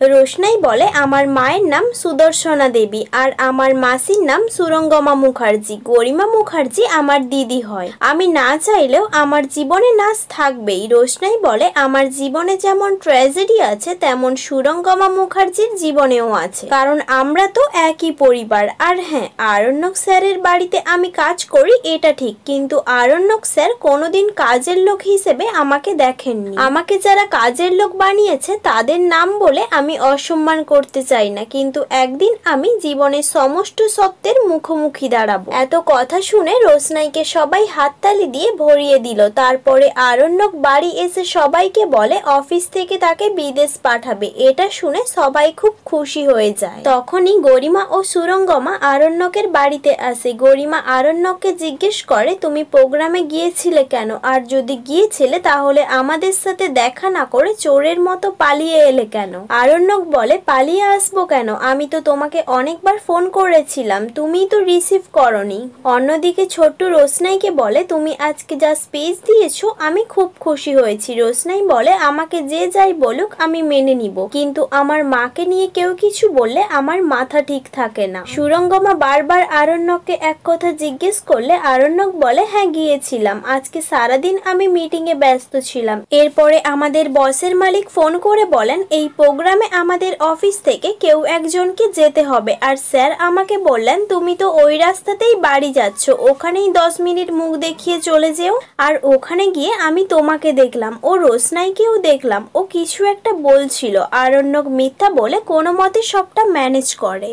রোশনাই বলে, আমার মায়ের নাম সুদর্শনা দেবী আর আমার মাসির নাম সুরঙ্গমা মুখার্জি। গরিমা মুখার্জি আমার দিদি হয়। আমি না চাইলেও আমার জীবনে নাচ থাকবেই। রোশনাই বলে, আমার জীবনে যেমন ট্র্যাজেডি আছে তেমন সুরঙ্গমা মুখার্জির জীবনেও আছে, কারণ আমরা তো একই পরিবার। আর হ্যাঁ, আরণ্যক স্যারের বাড়িতে আমি কাজ করি এটা ঠিক, কিন্তু আরণ্যক স্যার কোনোদিন কাজের লোক হিসেবে আমাকে দেখেননি। আমাকে যারা কাজের লোক বানিয়েছে তাদের নাম বলে আমি অসম্মান করতে চাই না, কিন্তু একদিন আমি জীবনের সমস্ত সত্যের মুখোমুখি দাঁড়াবো। এত কথা শুনে রোশনাইকে সবাই হাততালি দিয়ে ভরিয়ে দিল। তারপরে আরণ্যক বাড়ি এসে সবাইকে বলে অফিস থেকে তাকে বিদেশ পাঠাবে। এটা শুনে সবাই খুব খুশি হয়ে যায়। তখনই গরিমা ও সুরঙ্গমা আরণ্যকের বাড়িতে আসে। গরিমা আরণ্যককে জিজ্ঞেস করে, তুমি প্রোগ্রামে গিয়েছিলে কেন? আর যদি গিয়েছিলে তাহলে আমাদের সাথে দেখা না করে চোরের মতো পালিয়ে এলে কেন? আরণ্যক বলে, পালিয়ে আসবো কেন? আমি তো তোমাকে অনেকবার ফোন করেছিলাম, তুমি তো রিসিভ করনি। অন্যদিকে ছোট্ট রোশনাইকে বলে, তুমি আজকে যা স্পিচ দিয়েছো আমি খুব খুশি হয়েছি। রোশনাই বলে, আমাকে যে যাই বলুক আমি মেনে নিব, কিন্তু আমার মাকে নিয়ে কেউ কিছু বললে আমার মাথা ঠিক থাকে না। সুরঙ্গমা বারবার আরণ্যককে এক কথা জিজ্ঞেস করলে আরণ্যক বলে, হ্যাঁ গিয়েছিলাম, আজকে সারাদিন আমি মিটিং এ ব্যস্ত ছিলাম। এরপরে আমাদের বসের মালিক ফোন করে বলেন, এই প্রোগ্রামে আমাদের অফিস থেকে কেউ একজনকে যেতে হবে। আর স্যার আমাকে বললেন, তুমি তো ওই রাস্তাতেই বাড়ি যাচ্ছ, ওখানেই 10 মিনিট মুখ দেখিয়ে চলে যেও। আর ওখানে গিয়ে আমি তোমাকে দেখলাম, ও রোশনাইকেও দেখলাম, ও কিছু একটা বলছিল। আরণ্যক মিথ্যা বলে কোনো মতে সবটা ম্যানেজ করে।